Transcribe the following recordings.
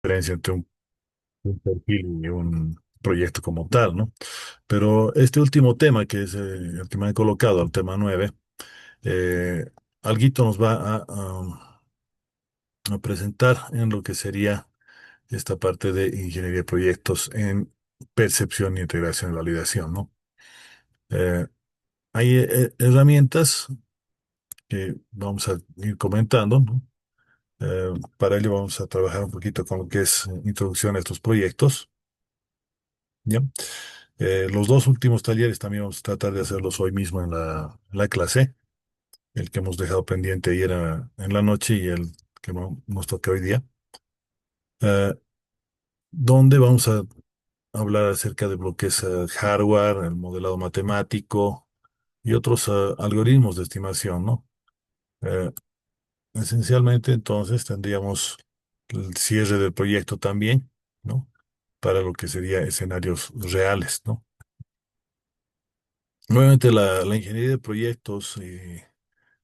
diferencia entre un perfil y un proyecto como tal, ¿no? Pero este último tema, que es el que me han colocado, el tema 9, eh, alguito nos va a presentar en lo que sería esta parte de ingeniería de proyectos en percepción, integración y validación, ¿no? Eh, hay herramientas que vamos a ir comentando, ¿no? Para ello vamos a trabajar un poquito con lo que es introducción a estos proyectos, ¿ya? Los dos últimos talleres también vamos a tratar de hacerlos hoy mismo en la clase. El que hemos dejado pendiente ayer en la noche y el que nos toca hoy día, eh, donde vamos a hablar acerca de lo que es hardware, el modelado matemático y otros algoritmos de estimación, ¿no? Eh, Esencialmente, entonces, tendríamos el cierre del proyecto también, ¿no? Para lo que sería escenarios reales, ¿no? Nuevamente, la ingeniería de proyectos y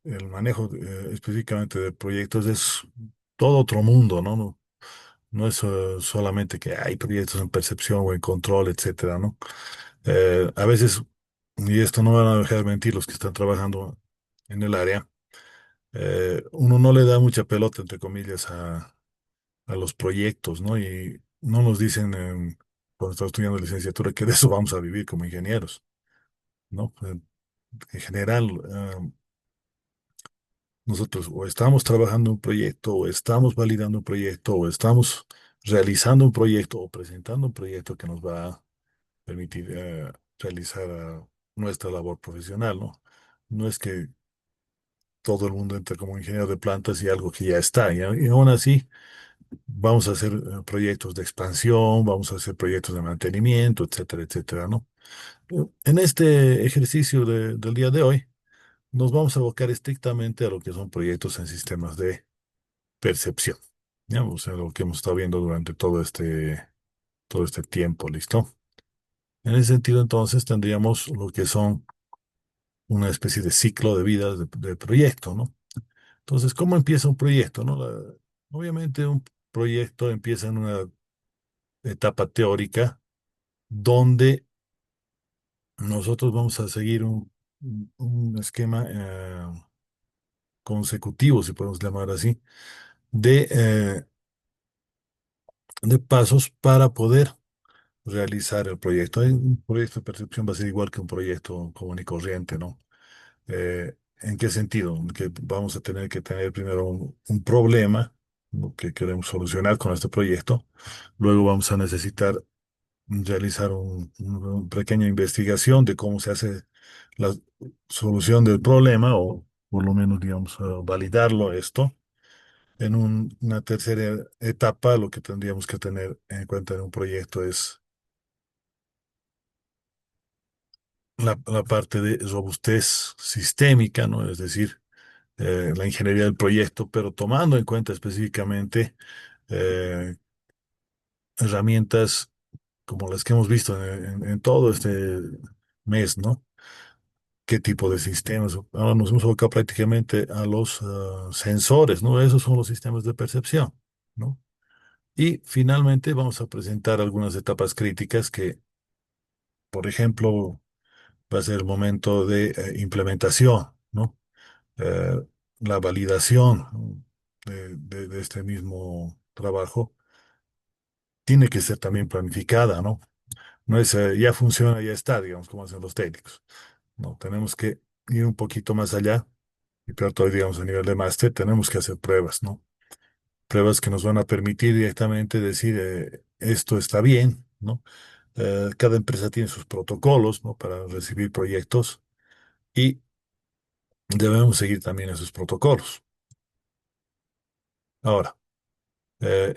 el manejo específicamente de proyectos es todo otro mundo, ¿no? No es solamente que hay proyectos en percepción o en control, etcétera, ¿no? A veces, y esto no van a dejar mentir los que están trabajando en el área, uno no le da mucha pelota, entre comillas, a los proyectos, ¿no? Y no nos dicen cuando estamos estudiando licenciatura que de eso vamos a vivir como ingenieros, ¿no? En general, nosotros o estamos trabajando un proyecto, o estamos validando un proyecto, o estamos realizando un proyecto, o presentando un proyecto que nos va a permitir realizar nuestra labor profesional, ¿no? No es que todo el mundo entre como ingeniero de plantas y algo que ya está, y aún así vamos a hacer proyectos de expansión, vamos a hacer proyectos de mantenimiento, etcétera, etcétera, ¿no? En este ejercicio del día de hoy, nos vamos a abocar estrictamente a lo que son proyectos en sistemas de percepción, ¿ya? O sea, lo que hemos estado viendo durante todo este tiempo, ¿listo? En ese sentido, entonces, tendríamos lo que son una especie de ciclo de vida de proyecto, ¿no? Entonces, ¿cómo empieza un proyecto, no? Obviamente, un proyecto empieza en una etapa teórica donde nosotros vamos a seguir un esquema consecutivo, si podemos llamar así, de pasos para poder realizar el proyecto. Un proyecto de percepción va a ser igual que un proyecto común y corriente, ¿no? ¿En qué sentido? Que vamos a tener que tener primero un problema, ¿no?, que queremos solucionar con este proyecto. Luego vamos a necesitar realizar una pequeña investigación de cómo se hace la solución del problema, o por lo menos, digamos, validarlo esto. En una tercera etapa, lo que tendríamos que tener en cuenta en un proyecto es la parte de robustez sistémica, ¿no? Es decir, la ingeniería del proyecto, pero tomando en cuenta específicamente eh, herramientas como las que hemos visto en todo este mes, ¿no? ¿Qué tipo de sistemas? Ahora nos hemos enfocado prácticamente a los sensores, ¿no? Esos son los sistemas de percepción, ¿no? Y finalmente vamos a presentar algunas etapas críticas que, por ejemplo, va a ser el momento de implementación, ¿no? Eh, la validación, ¿no?, de este mismo trabajo tiene que ser también planificada, ¿no? No es ya funciona, ya está, digamos, como hacen los técnicos. No, tenemos que ir un poquito más allá, y peor todavía, digamos, a nivel de máster, tenemos que hacer pruebas, ¿no? Pruebas que nos van a permitir directamente decir, esto está bien, ¿no? Cada empresa tiene sus protocolos, ¿no?, para recibir proyectos, y debemos seguir también esos protocolos. Ahora,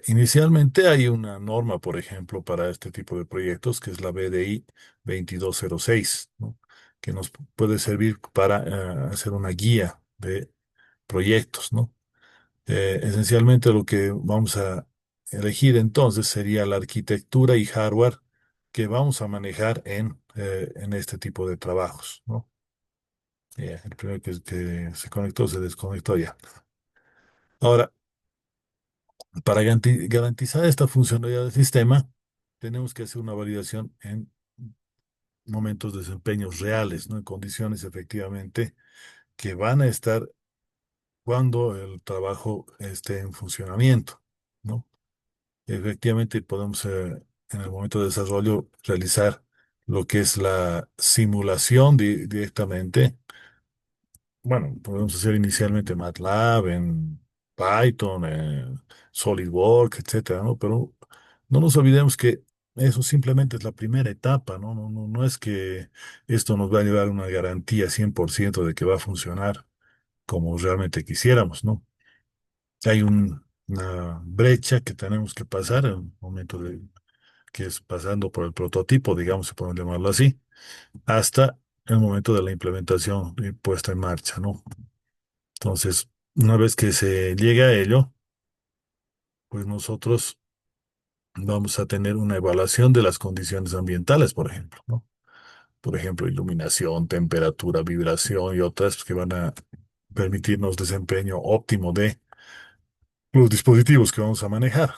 inicialmente hay una norma, por ejemplo, para este tipo de proyectos, que es la BDI 2206, ¿no?, que nos puede servir para hacer una guía de proyectos, ¿no? Esencialmente lo que vamos a elegir entonces sería la arquitectura y hardware que vamos a manejar en este tipo de trabajos, ¿no? El primero que se conectó se desconectó ya. Ahora, Para garantizar esta funcionalidad del sistema, tenemos que hacer una validación en momentos de desempeños reales, ¿no? En condiciones efectivamente que van a estar cuando el trabajo esté en funcionamiento, ¿no? Efectivamente, podemos en el momento de desarrollo realizar lo que es la simulación directamente. Bueno, podemos hacer inicialmente MATLAB, en Python, SolidWorks, etcétera, ¿no? Pero no nos olvidemos que eso simplemente es la primera etapa, ¿no? No es que esto nos va a llevar una garantía 100% de que va a funcionar como realmente quisiéramos, ¿no? Hay una brecha que tenemos que pasar en el momento de que es pasando por el prototipo, digamos, si podemos llamarlo así, hasta el momento de la implementación y puesta en marcha, ¿no? Entonces, una vez que se llegue a ello, pues nosotros vamos a tener una evaluación de las condiciones ambientales, por ejemplo, ¿no? Por ejemplo, iluminación, temperatura, vibración y otras que van a permitirnos desempeño óptimo de los dispositivos que vamos a manejar.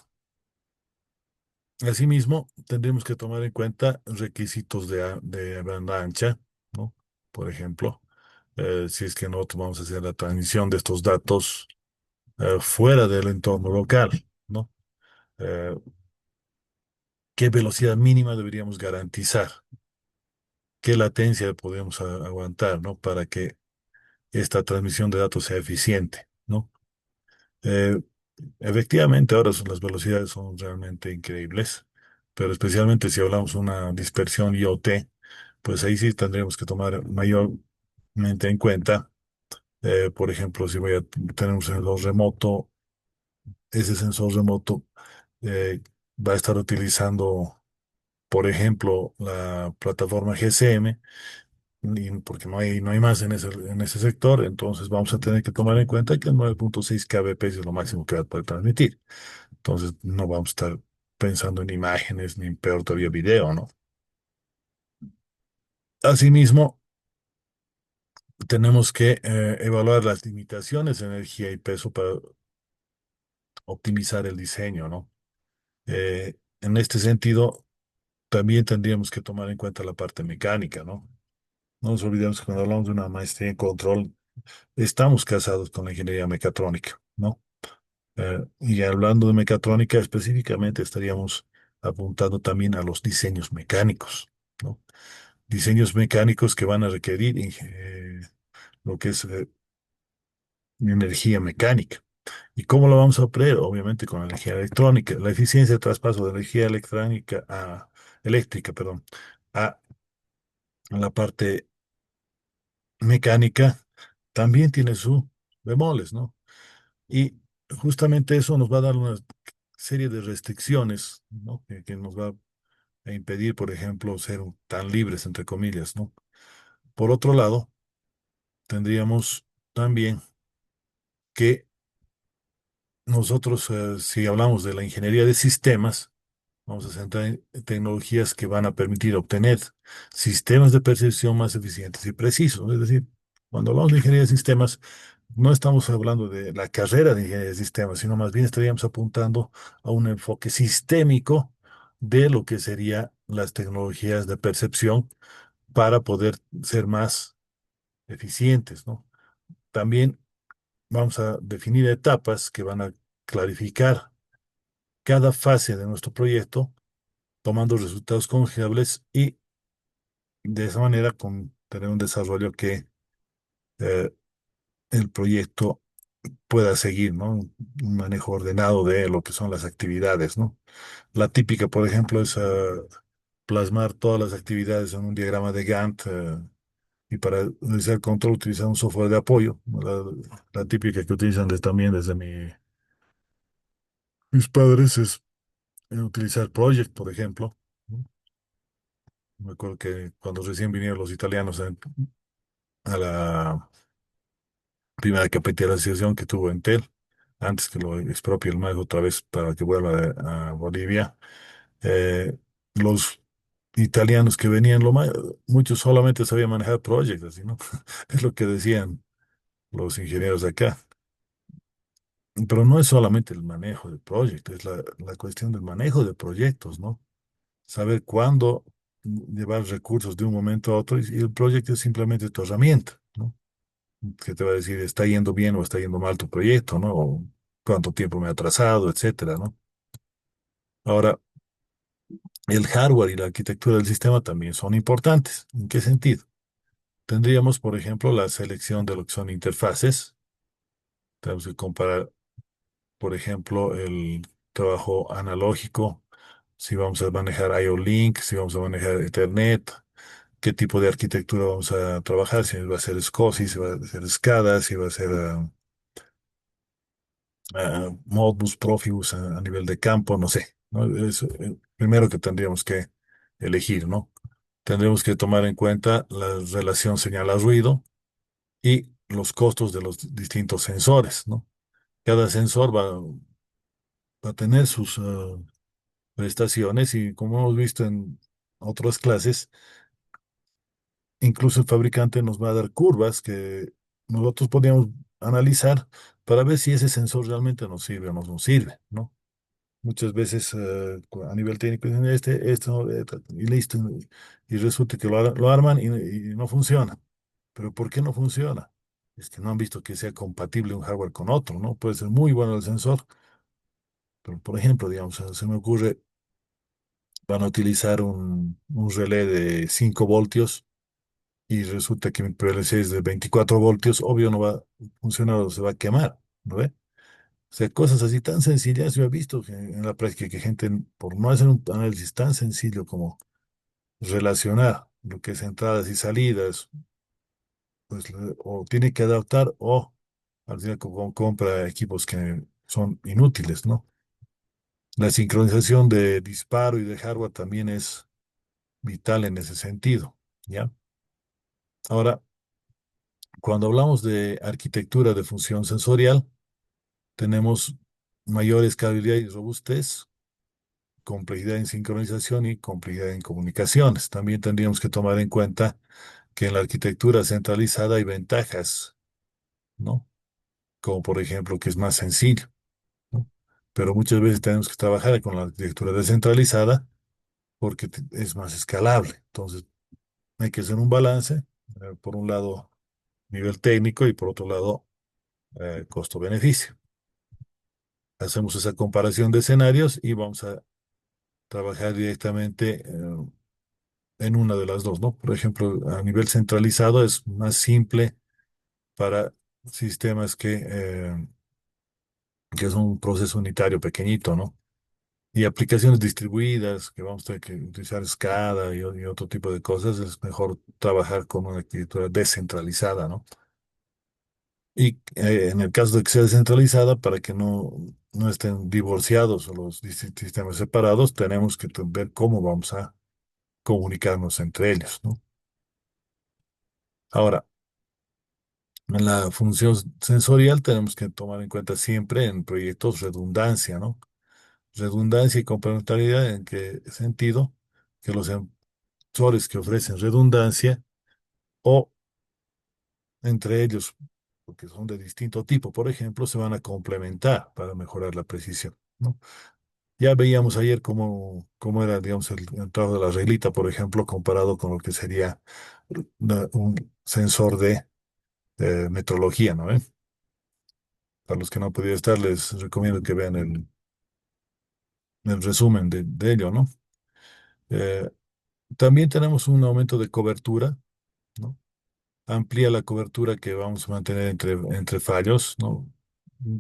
Asimismo, tendremos que tomar en cuenta requisitos de banda ancha, ¿no? Por ejemplo, si es que nosotros vamos a hacer la transmisión de estos datos fuera del entorno local, ¿no? Eh, ¿Qué velocidad mínima deberíamos garantizar? ¿Qué latencia podemos aguantar, ¿no? Para que esta transmisión de datos sea eficiente, ¿no? Eh, Efectivamente, ahora las velocidades son realmente increíbles, pero especialmente si hablamos de una dispersión IoT, pues ahí sí tendríamos que tomar mayormente en cuenta, por ejemplo, si voy a tener un sensor remoto, ese sensor remoto eh, va a estar utilizando, por ejemplo, la plataforma GSM, porque no hay más en ese sector, entonces vamos a tener que tomar en cuenta que el 9.6 kbps es lo máximo que va a poder transmitir. Entonces no vamos a estar pensando en imágenes ni peor todavía video, ¿no? Asimismo, tenemos que evaluar las limitaciones de energía y peso para optimizar el diseño, ¿no? En este sentido, también tendríamos que tomar en cuenta la parte mecánica, ¿no? No nos olvidemos que cuando hablamos de una maestría en control, estamos casados con la ingeniería mecatrónica, ¿no? Y hablando de mecatrónica específicamente, estaríamos apuntando también a los diseños mecánicos, ¿no? Diseños mecánicos que van a requerir lo que es energía mecánica. ¿Y cómo lo vamos a obtener? Obviamente con energía electrónica. La eficiencia de traspaso de energía eléctrica, perdón, a la parte mecánica también tiene sus bemoles, ¿no? Y justamente eso nos va a dar una serie de restricciones, ¿no? Que nos va a impedir, por ejemplo, ser tan libres, entre comillas, ¿no? Por otro lado, tendríamos también que nosotros, si hablamos de la ingeniería de sistemas, vamos a centrar en tecnologías que van a permitir obtener sistemas de percepción más eficientes y precisos. Es decir, cuando hablamos de ingeniería de sistemas, no estamos hablando de la carrera de ingeniería de sistemas, sino más bien estaríamos apuntando a un enfoque sistémico de lo que serían las tecnologías de percepción para poder ser más eficientes, ¿no? También vamos a definir etapas que van a clarificar cada fase de nuestro proyecto, tomando resultados confiables y de esa manera tener un desarrollo que eh, el proyecto pueda seguir, ¿no? Un manejo ordenado de lo que son las actividades, ¿no? La típica, por ejemplo, es plasmar todas las actividades en un diagrama de Gantt, y para realizar control utilizar un software de apoyo, ¿no? La típica que utilizan también desde mis padres es utilizar Project, por ejemplo, ¿no? Me acuerdo que cuando recién vinieron los italianos a la primera capitalización que tuvo Entel, antes que lo expropie el MAG otra vez para que vuelva a Bolivia, eh, los italianos que venían, muchos solamente sabían manejar Project, así, ¿no? Es lo que decían los ingenieros de acá. Pero no es solamente el manejo de proyectos, es la cuestión del manejo de proyectos, ¿no? Saber cuándo llevar recursos de un momento a otro y el proyecto es simplemente tu herramienta, ¿no? Que te va a decir, está yendo bien o está yendo mal tu proyecto, ¿no? O cuánto tiempo me ha atrasado, etcétera, ¿no? Ahora, el hardware y la arquitectura del sistema también son importantes. ¿En qué sentido? Tendríamos, por ejemplo, la selección de lo que son interfaces. Tenemos que comparar, por ejemplo, el trabajo analógico, si vamos a manejar IO-Link, si vamos a manejar Ethernet, qué tipo de arquitectura vamos a trabajar, si va a ser SCSI, si va a ser SCADA, si va a ser Modbus, Profibus a nivel de campo, no sé, ¿no? Es primero que tendríamos que elegir, ¿no? Tendremos que tomar en cuenta la relación señal-ruido y los costos de los distintos sensores, ¿no? Cada sensor va a tener sus prestaciones y como hemos visto en otras clases, incluso el fabricante nos va a dar curvas que nosotros podríamos analizar para ver si ese sensor realmente nos sirve o no nos sirve, ¿no? Muchas veces a nivel técnico dicen esto, y listo, y resulta que lo arman y no funciona. ¿Pero por qué no funciona? Es que no han visto que sea compatible un hardware con otro, ¿no? Puede ser muy bueno el sensor, pero por ejemplo, digamos, se me ocurre, van a utilizar un relé de 5 voltios y resulta que mi PLC es de 24 voltios, obvio no va a funcionar o se va a quemar, ¿no ve? O sea, cosas así tan sencillas, yo he visto que en la práctica que gente, por no hacer un análisis tan sencillo como relacionar lo que es entradas y salidas, pues o tiene que adaptar o al final compra equipos que son inútiles, ¿no? La sincronización de disparo y de hardware también es vital en ese sentido, ¿ya? Ahora, cuando hablamos de arquitectura de función sensorial, tenemos mayor escalabilidad y robustez, complejidad en sincronización y complejidad en comunicaciones. También tendríamos que tomar en cuenta que en la arquitectura centralizada hay ventajas, ¿no? Como por ejemplo que es más sencillo, ¿no? Pero muchas veces tenemos que trabajar con la arquitectura descentralizada porque es más escalable. Entonces, hay que hacer un balance, por un lado, nivel técnico y por otro lado, costo-beneficio. Hacemos esa comparación de escenarios y vamos a trabajar directamente en una de las dos, ¿no? Por ejemplo, a nivel centralizado es más simple para sistemas que es un proceso unitario pequeñito, ¿no? Y aplicaciones distribuidas, que vamos a tener que utilizar SCADA y otro tipo de cosas, es mejor trabajar con una arquitectura descentralizada, ¿no? Y en el caso de que sea descentralizada, para que no estén divorciados o los sistemas separados, tenemos que ver cómo vamos a comunicarnos entre ellos, ¿no? Ahora, en la función sensorial tenemos que tomar en cuenta siempre en proyectos redundancia, ¿no? Redundancia y complementariedad, ¿en qué sentido? Que los sensores que ofrecen redundancia o entre ellos, porque son de distinto tipo, por ejemplo, se van a complementar para mejorar la precisión, ¿no? Ya veíamos ayer cómo era, digamos, el trabajo de la reglita, por ejemplo, comparado con lo que sería un sensor de metrología, ¿no? Para los que no han podido estar, les recomiendo que vean el resumen de ello, ¿no? Eh, También tenemos un aumento de cobertura, ¿no? Amplía la cobertura que vamos a mantener entre fallos, ¿no?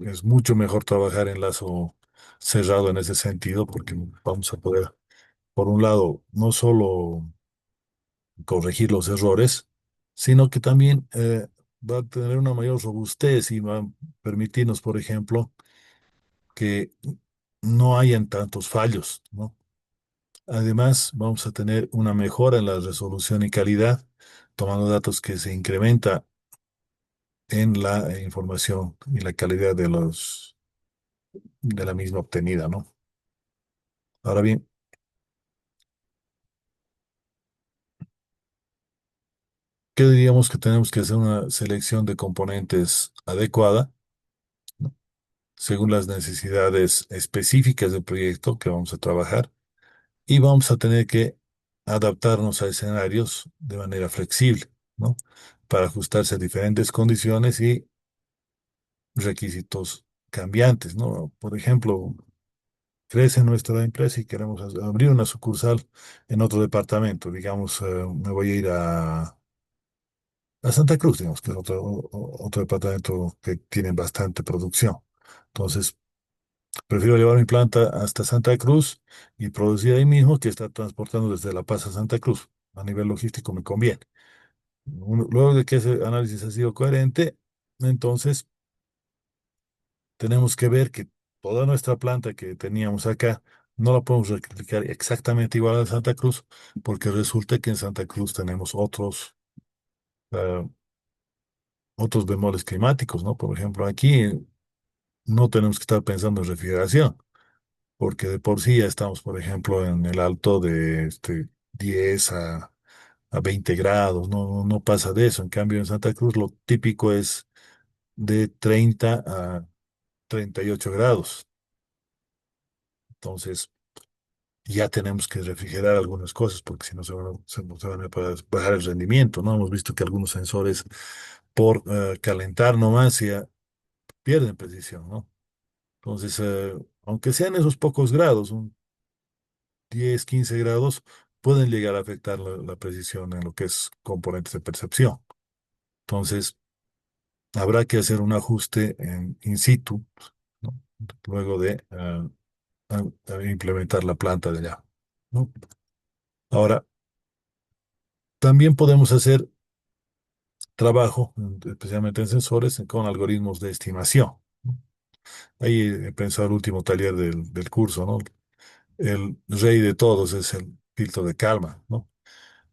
Es mucho mejor trabajar en lazo cerrado en ese sentido porque vamos a poder, por un lado, no solo corregir los errores, sino que también va a tener una mayor robustez y va a permitirnos, por ejemplo, que no hayan tantos fallos, ¿no? Además, vamos a tener una mejora en la resolución y calidad, tomando datos que se incrementa en la información y la calidad de la misma obtenida, ¿no? Ahora bien, ¿qué diríamos que tenemos que hacer una selección de componentes adecuada, ¿no? según las necesidades específicas del proyecto que vamos a trabajar y vamos a tener que adaptarnos a escenarios de manera flexible, ¿no? Para ajustarse a diferentes condiciones y requisitos cambiantes, ¿no? Por ejemplo, crece nuestra empresa y queremos abrir una sucursal en otro departamento. Digamos, me voy a ir a Santa Cruz, digamos, que es otro departamento que tiene bastante producción. Entonces, prefiero llevar mi planta hasta Santa Cruz y producir ahí mismo que estar transportando desde La Paz a Santa Cruz. A nivel logístico me conviene. Luego de que ese análisis ha sido coherente, entonces tenemos que ver que toda nuestra planta que teníamos acá no la podemos replicar exactamente igual a Santa Cruz, porque resulta que en Santa Cruz tenemos eh, otros bemoles climáticos, ¿no? Por ejemplo, aquí no tenemos que estar pensando en refrigeración, porque de por sí ya estamos, por ejemplo, en el alto de 10 a 20 grados, no pasa de eso. En cambio, en Santa Cruz lo típico es de 30 a 38 grados. Entonces, ya tenemos que refrigerar algunas cosas porque si no se van a bajar el rendimiento, ¿no? Hemos visto que algunos sensores por calentar nomás ya pierden precisión, ¿no? Entonces, aunque sean esos pocos grados, un 10, 15 grados, pueden llegar a afectar la precisión en lo que es componentes de percepción. Entonces, habrá que hacer un ajuste in situ, ¿no? Luego de implementar la planta de allá, ¿no? Ahora, también podemos hacer trabajo, especialmente en sensores, con algoritmos de estimación, ¿no? Ahí he pensado el último taller del curso, ¿no? El rey de todos es el filtro de Kalman, ¿no?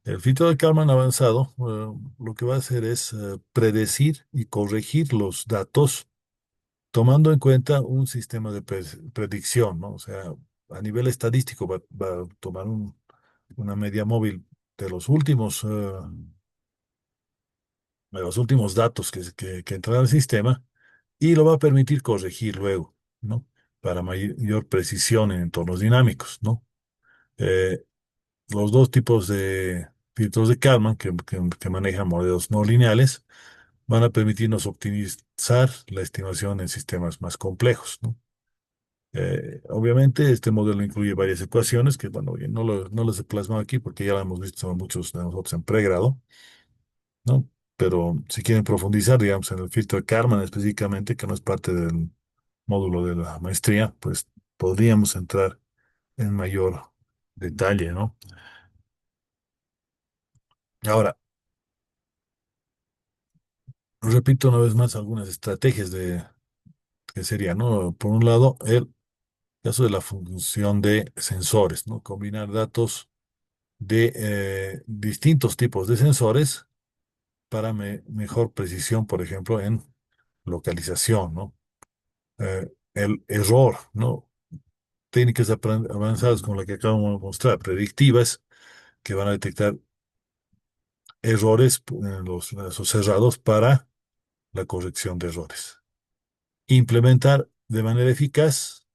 El filtro de Kalman avanzado, lo que va a hacer es predecir y corregir los datos tomando en cuenta un sistema de predicción, ¿no? O sea, a nivel estadístico va a tomar una media móvil de los últimos datos que entran al sistema y lo va a permitir corregir luego, ¿no? Para mayor precisión en entornos dinámicos, ¿no? Eh, los dos tipos de filtros de Kalman que manejan modelos no lineales van a permitirnos optimizar la estimación en sistemas más complejos, ¿no? Obviamente, este modelo incluye varias ecuaciones que, bueno, oye, no las he plasmado aquí porque ya las hemos visto muchos de nosotros en pregrado, ¿no? Pero si quieren profundizar, digamos, en el filtro de Kalman específicamente, que no es parte del módulo de la maestría, pues podríamos entrar en mayor detalle, ¿no? Ahora, repito una vez más algunas estrategias que serían, ¿no? Por un lado, el caso de la función de sensores, ¿no? Combinar datos de distintos tipos de sensores para mejor precisión, por ejemplo, en localización, ¿no? El error, ¿no? Técnicas avanzadas como la que acabamos de mostrar, predictivas, que van a detectar errores en los lazos cerrados para la corrección de errores. Implementar de manera eficaz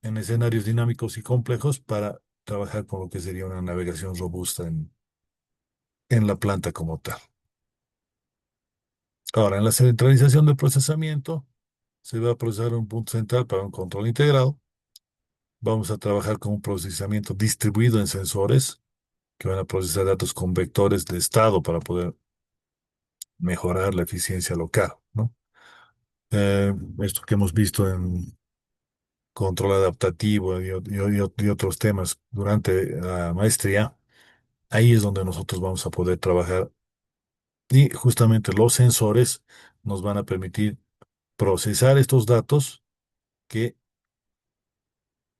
en escenarios dinámicos y complejos para trabajar con lo que sería una navegación robusta en la planta como tal. Ahora, en la centralización del procesamiento, se va a procesar un punto central para un control integrado. Vamos a trabajar con un procesamiento distribuido en sensores que van a procesar datos con vectores de estado para poder mejorar la eficiencia local, ¿no? Esto que hemos visto en control adaptativo y otros temas durante la maestría, ahí es donde nosotros vamos a poder trabajar y justamente los sensores nos van a permitir procesar estos datos que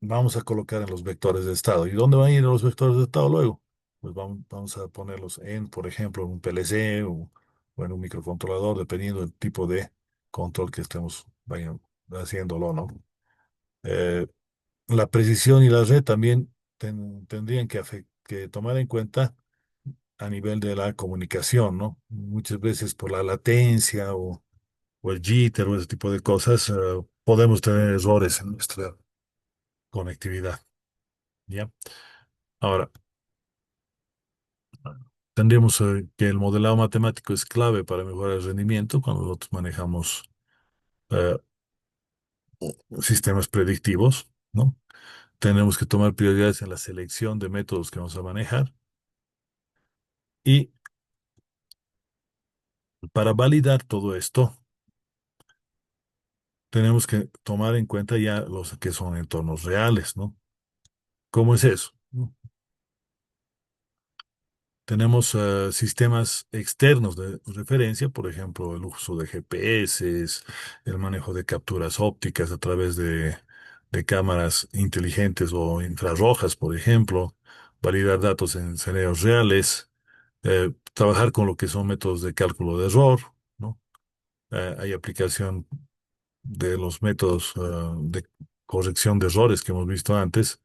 vamos a colocar en los vectores de estado. ¿Y dónde van a ir los vectores de estado luego? Pues vamos a ponerlos en, por ejemplo, en un PLC o en un microcontrolador, dependiendo del tipo de control que estemos haciéndolo, ¿no? Eh, la precisión y la red también tendrían que tomar en cuenta a nivel de la comunicación, ¿no? Muchas veces por la latencia o el jitter o ese tipo de cosas, podemos tener errores en nuestra conectividad, ¿ya? Ahora, tendríamos que el modelado matemático es clave para mejorar el rendimiento cuando nosotros manejamos eh, sistemas predictivos, ¿no? Tenemos que tomar prioridades en la selección de métodos que vamos a manejar y para validar todo esto, tenemos que tomar en cuenta ya los que son entornos reales, ¿no? ¿Cómo es eso? ¿No? Tenemos sistemas externos de referencia, por ejemplo, el uso de GPS, el manejo de capturas ópticas a través de cámaras inteligentes o infrarrojas, por ejemplo, validar datos en escenarios reales, trabajar con lo que son métodos de cálculo de error, ¿no? Hay aplicación de los métodos de corrección de errores que hemos visto antes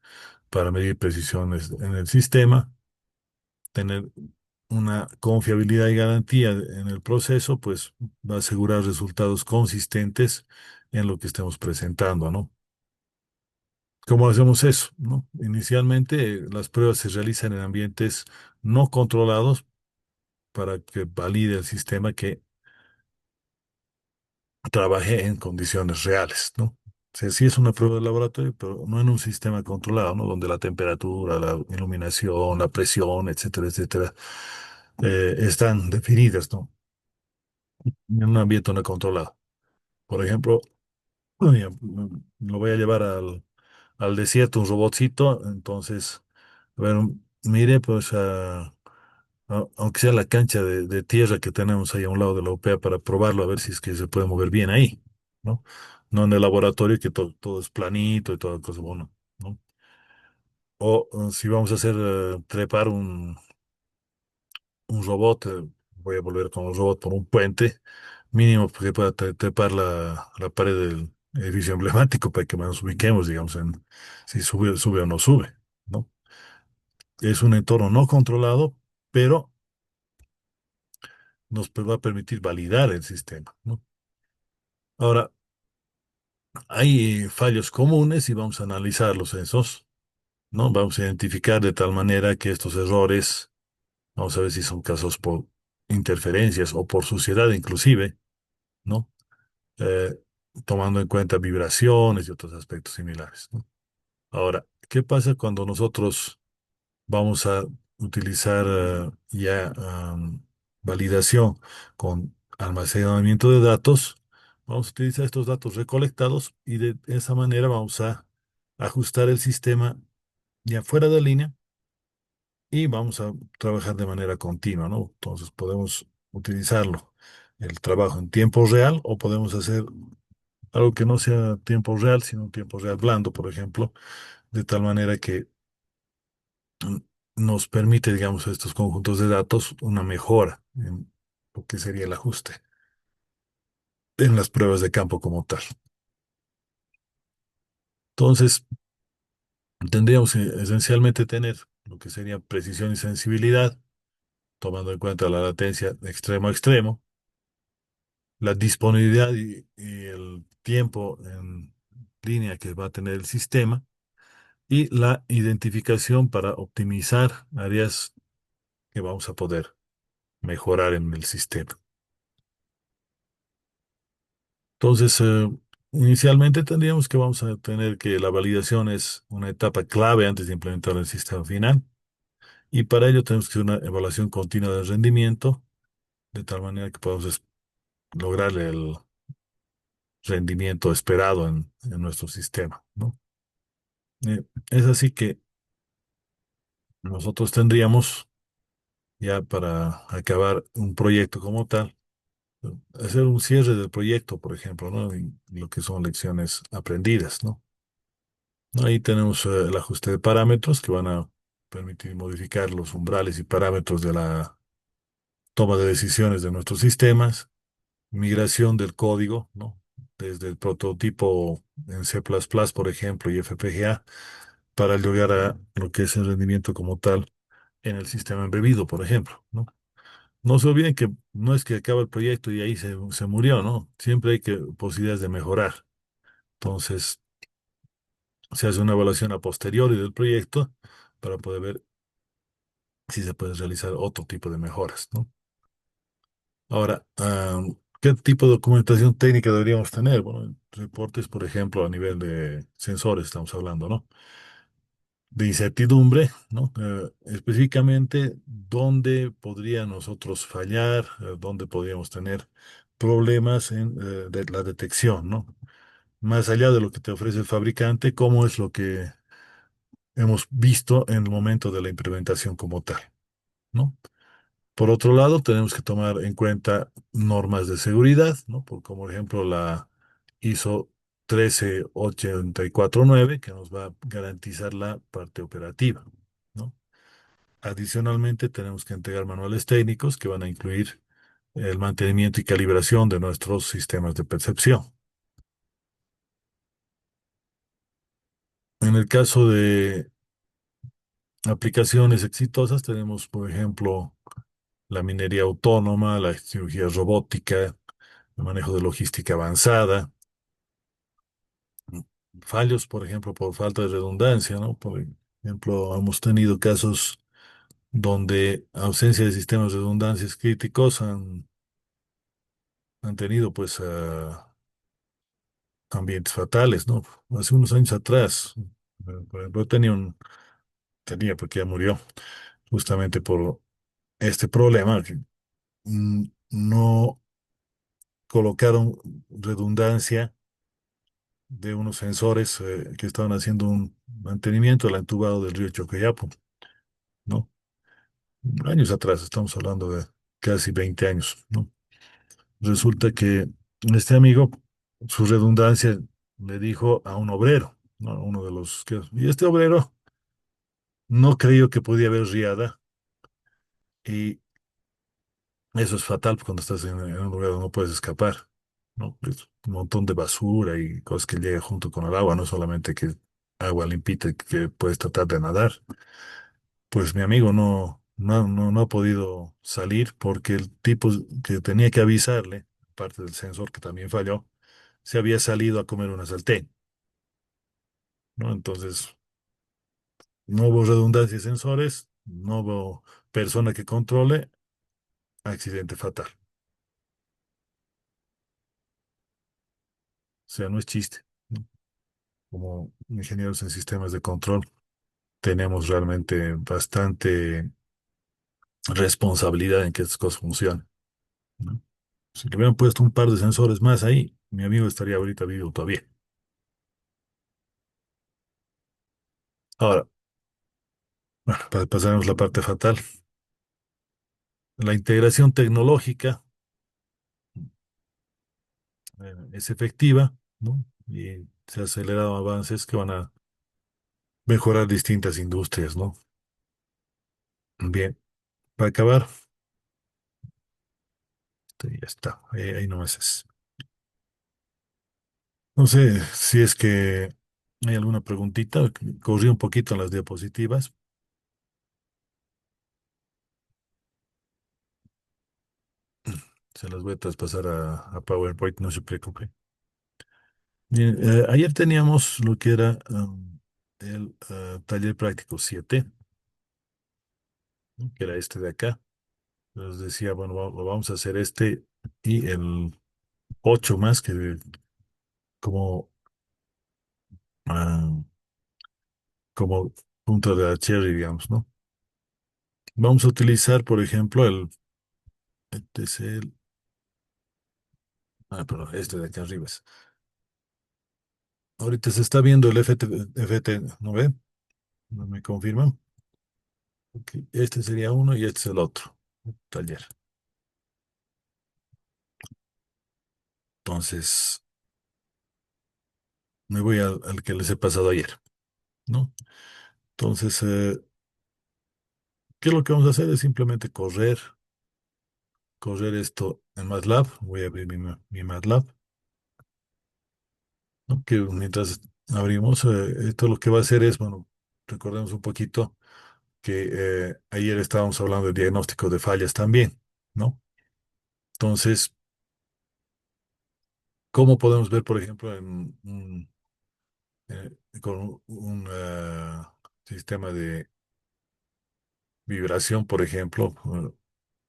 para medir precisiones en el sistema, tener una confiabilidad y garantía en el proceso, pues va a asegurar resultados consistentes en lo que estemos presentando, ¿no? ¿Cómo hacemos eso? ¿No? Inicialmente, las pruebas se realizan en ambientes no controlados para que valide el sistema que trabaje en condiciones reales, ¿no? O sea, sí es una prueba de laboratorio, pero no en un sistema controlado, ¿no? Donde la temperatura, la iluminación, la presión, etcétera, etcétera, están definidas, ¿no? En un ambiente no controlado. Por ejemplo, oye, lo voy a llevar al desierto, un robotcito, entonces, a ver, mire, pues, aunque sea la cancha de tierra que tenemos ahí a un lado de la UPA para probarlo, a ver si es que se puede mover bien ahí, ¿no? No en el laboratorio que todo es planito y toda cosa, bueno, ¿no? O si vamos a hacer trepar un robot, voy a volver con un robot por un puente, mínimo que pueda trepar la pared del edificio emblemático para que nos ubiquemos, digamos, en si sube o no sube, ¿no? Es un entorno no controlado, pero nos va a permitir validar el sistema, ¿no? Ahora, hay fallos comunes y vamos a analizarlos esos, ¿no? Vamos a identificar de tal manera que estos errores, vamos a ver si son casos por interferencias o por suciedad inclusive, ¿no? eh, Tomando en cuenta vibraciones y otros aspectos similares, ¿no? Ahora, ¿qué pasa cuando nosotros vamos a utilizar ya validación con almacenamiento de datos? Vamos a utilizar estos datos recolectados y de esa manera vamos a ajustar el sistema ya fuera de línea y vamos a trabajar de manera continua, ¿no? Entonces podemos utilizarlo, el trabajo en tiempo real o podemos hacer algo que no sea tiempo real, sino un tiempo real blando, por ejemplo, de tal manera que mm, nos permite, digamos, a estos conjuntos de datos una mejora en lo que sería el ajuste en las pruebas de campo como tal. Entonces, tendríamos que esencialmente tener lo que sería precisión y sensibilidad, tomando en cuenta la latencia de extremo a extremo, la disponibilidad y el tiempo en línea que va a tener el sistema y la identificación para optimizar áreas que vamos a poder mejorar en el sistema. Entonces, inicialmente tendríamos que vamos a tener que la validación es una etapa clave antes de implementar el sistema final y para ello tenemos que hacer una evaluación continua del rendimiento de tal manera que podamos lograr el rendimiento esperado en nuestro sistema, ¿no? Es así que nosotros tendríamos ya para acabar un proyecto como tal, hacer un cierre del proyecto, por ejemplo, ¿no? Y lo que son lecciones aprendidas, ¿no? Ahí tenemos el ajuste de parámetros que van a permitir modificar los umbrales y parámetros de la toma de decisiones de nuestros sistemas, migración del código, ¿no? Desde el prototipo en C++, por ejemplo, y FPGA, para llegar a lo que es el rendimiento como tal en el sistema embebido, por ejemplo, ¿no? No se olviden que no es que acaba el proyecto y ahí se murió, ¿no? Siempre hay posibilidades de mejorar. Entonces, se hace una evaluación a posteriori del proyecto para poder ver si se puede realizar otro tipo de mejoras, ¿no? Ahora, ¿qué tipo de documentación técnica deberíamos tener? Bueno, reportes, por ejemplo, a nivel de sensores, estamos hablando, ¿no? De incertidumbre, ¿no? Específicamente, ¿dónde podría nosotros fallar? ¿Dónde podríamos tener problemas en de la detección, ¿no? Más allá de lo que te ofrece el fabricante, ¿cómo es lo que hemos visto en el momento de la implementación como tal, ¿no? Por otro lado, tenemos que tomar en cuenta normas de seguridad, ¿no? Como por ejemplo la ISO 13849, que nos va a garantizar la parte operativa, ¿no? Adicionalmente, tenemos que entregar manuales técnicos que van a incluir el mantenimiento y calibración de nuestros sistemas de percepción. En el caso de aplicaciones exitosas, tenemos, por ejemplo, la minería autónoma, la cirugía robótica, el manejo de logística avanzada, fallos, por ejemplo, por falta de redundancia, ¿no? Por ejemplo, hemos tenido casos donde ausencia de sistemas de redundancias críticos han tenido, pues, ambientes fatales, ¿no? Hace unos años atrás, por ejemplo, tenía, porque ya murió, justamente por este problema, que no colocaron redundancia de unos sensores que estaban haciendo un mantenimiento del entubado del río Chocoyapo, ¿no? Años atrás, estamos hablando de casi 20 años, ¿no? Resulta que este amigo, su redundancia, le dijo a un obrero, ¿no? Uno de los que... Y este obrero no creyó que podía haber riada, y eso es fatal cuando estás en un lugar donde no puedes escapar, ¿no? Es un montón de basura y cosas que llegan junto con el agua, no solamente que agua limpita que puedes tratar de nadar. Pues mi amigo no ha podido salir porque el tipo que tenía que avisarle, parte del sensor que también falló, se había salido a comer una salteña, ¿no? Entonces, no hubo redundancia de sensores, no hubo persona que controle, accidente fatal. O sea, no es chiste, ¿no? Como ingenieros en sistemas de control, tenemos realmente bastante responsabilidad en que estas cosas funcionen, ¿no? Si le hubieran puesto un par de sensores más ahí, mi amigo estaría ahorita vivo todavía. Ahora, bueno, para pasarnos la parte fatal, la integración tecnológica es efectiva, ¿no? Y se han acelerado avances que van a mejorar distintas industrias, ¿no? Bien, para acabar, ya está, ahí nomás es. No sé si es que hay alguna preguntita, corrí un poquito en las diapositivas, se las voy a traspasar a PowerPoint, no se preocupe. Bien, ayer teníamos lo que era el taller práctico 7, ¿no? Que era este de acá. Les decía, bueno, lo vamos a hacer este y el 8 más que como, ah, como punto de la cherry, digamos, ¿no? Vamos a utilizar, por ejemplo, este es pero este de acá arriba es. Ahorita se está viendo el FT, ¿no ve? ¿No me confirman? Ok, este sería uno y este es el otro taller. Entonces, me voy al que les he pasado ayer, ¿no? Entonces, ¿qué es lo que vamos a hacer? Es simplemente correr esto en MATLAB. Voy a abrir mi MATLAB, ¿no? Que mientras abrimos, esto lo que va a hacer es, bueno, recordemos un poquito que ayer estábamos hablando de diagnóstico de fallas también, ¿no? Entonces, ¿Cómo podemos ver, por ejemplo, con un sistema de vibración, por ejemplo,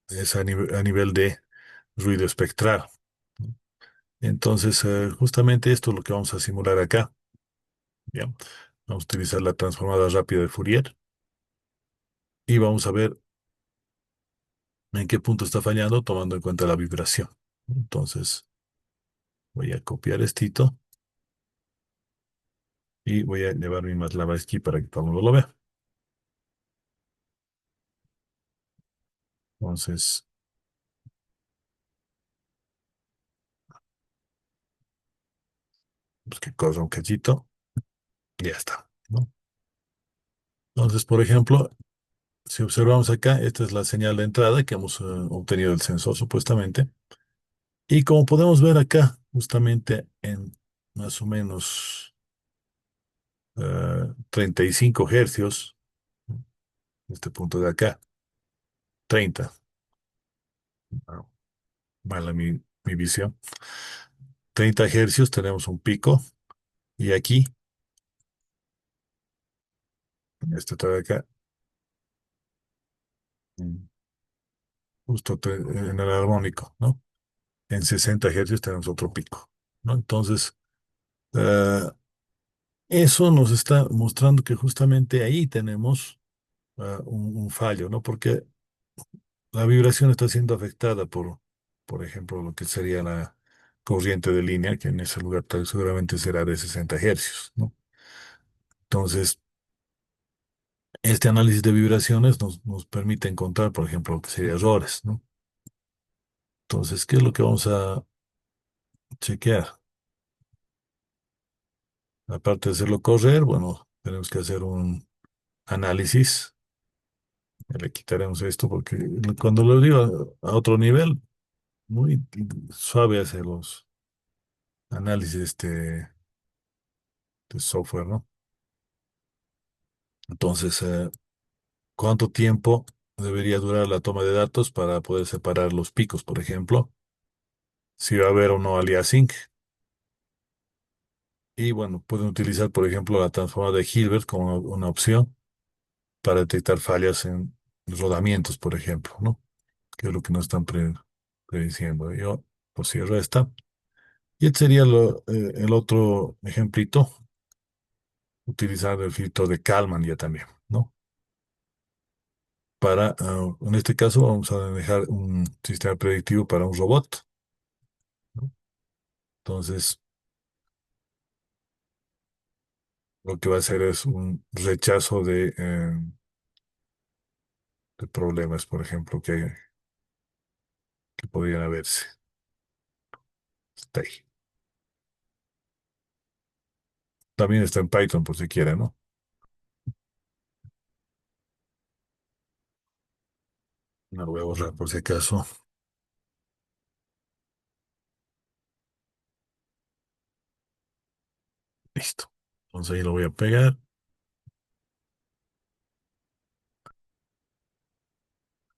es a nivel de ruido espectral, ¿no? Entonces, justamente esto es lo que vamos a simular acá. ¿Ya? Vamos a utilizar la transformada rápida de Fourier y vamos a ver en qué punto está fallando tomando en cuenta la vibración. Entonces, voy a copiar estito y voy a llevar mi MATLAB aquí para que todo el mundo lo vea. Entonces, pues que corra un cachito y ya está, ¿no? Entonces, por ejemplo, si observamos acá, esta es la señal de entrada que hemos obtenido del sensor supuestamente. Y como podemos ver acá, justamente en más o menos 35 hercios, ¿no? Este punto de acá, 30, ah, mala mi visión, 30 hercios tenemos un pico y aquí, en este de acá, mm, justo en el armónico, ¿no? En 60 hercios tenemos otro pico, ¿no? Entonces, eh, eso nos está mostrando que justamente ahí tenemos un fallo, ¿no? Porque la vibración está siendo afectada por ejemplo, lo que sería la corriente de línea, que en ese lugar seguramente será de 60 hercios, ¿no? Entonces, este análisis de vibraciones nos permite encontrar, por ejemplo, lo que sería errores, ¿no? Entonces, ¿qué es lo que vamos a chequear? Aparte de hacerlo correr, bueno, tenemos que hacer un análisis. Le quitaremos esto porque cuando lo digo a otro nivel, muy suave hace los análisis de software, ¿no? Entonces, ¿cuánto tiempo debería durar la toma de datos para poder separar los picos, por ejemplo? Si va a haber o no aliasing. Y bueno, pueden utilizar, por ejemplo, la transformada de Hilbert como una opción para detectar fallas en rodamientos, por ejemplo, ¿no? Que es lo que nos están prediciendo. Yo pues cierro esta. Y este sería el otro ejemplito, utilizar el filtro de Kalman ya también, ¿no? En este caso, vamos a dejar un sistema predictivo para un robot, ¿no? Entonces, lo que va a hacer es un rechazo de problemas, por ejemplo, que podrían haberse. Está ahí. También está en Python, por si quieren, ¿no? No lo voy a borrar por si acaso. Listo. Entonces ahí lo voy a pegar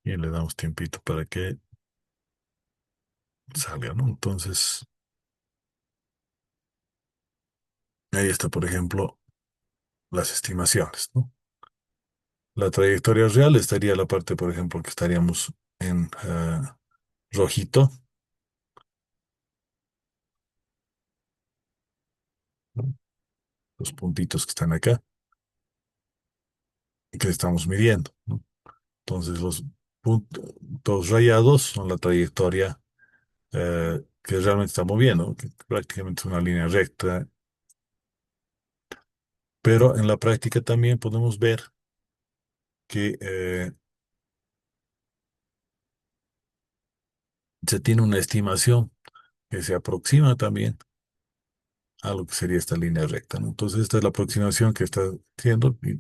y le damos tiempito para que salga, ¿no? Entonces, ahí está, por ejemplo, las estimaciones, ¿no? La trayectoria real estaría la parte, por ejemplo, que estaríamos en rojito, ¿no? Los puntitos que están acá y que estamos midiendo, ¿no? Entonces, los puntos rayados son la trayectoria que realmente está moviendo, que prácticamente es una línea recta, pero en la práctica también podemos ver que se tiene una estimación que se aproxima también a lo que sería esta línea recta, ¿no? Entonces, esta es la aproximación que está haciendo y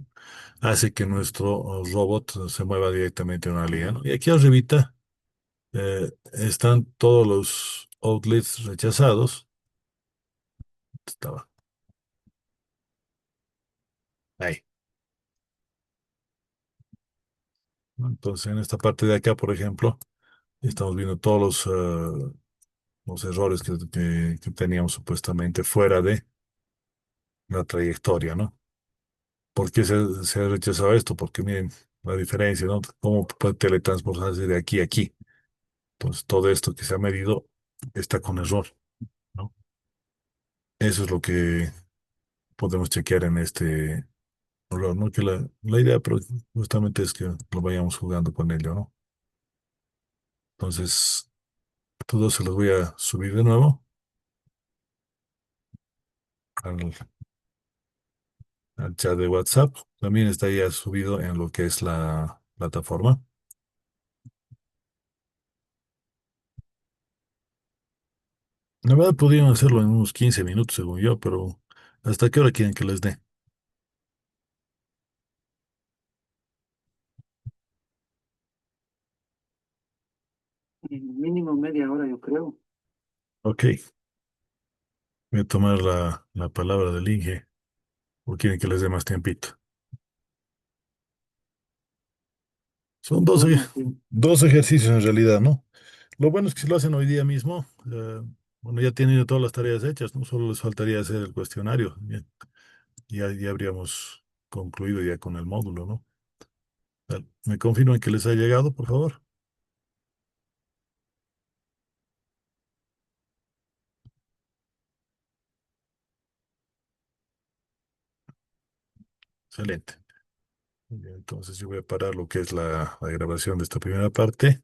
hace que nuestro robot se mueva directamente en una línea, ¿no? Y aquí arribita están todos los outlets rechazados. Estaba ahí, ¿no? Entonces, en esta parte de acá, por ejemplo, estamos viendo todos los los errores que teníamos supuestamente fuera de la trayectoria, ¿no? ¿Por qué se ha rechazado esto? Porque miren la diferencia, ¿no? ¿Cómo puede teletransportarse de aquí a aquí? Entonces, todo esto que se ha medido está con error, ¿no? Eso es lo que podemos chequear en este error, ¿no? Que la idea justamente es que lo vayamos jugando con ello, ¿no? Entonces, todos se los voy a subir de nuevo al, al chat de WhatsApp. También está ya subido en lo que es la plataforma. La verdad, podrían hacerlo en unos 15 minutos, según yo, pero ¿hasta qué hora quieren que les dé? Mínimo media hora, yo creo. Ok, voy a tomar la palabra del Inge, o quieren que les dé más tiempito. Son Bueno, sí. dos ejercicios en realidad, ¿no? Lo bueno es que si lo hacen hoy día mismo, bueno, ya tienen todas las tareas hechas, ¿no? Solo les faltaría hacer el cuestionario. Ya habríamos concluido ya con el módulo, ¿no? ¿Me confirman que les ha llegado, por favor? Excelente. Muy bien, entonces yo voy a parar lo que es la grabación de esta primera parte.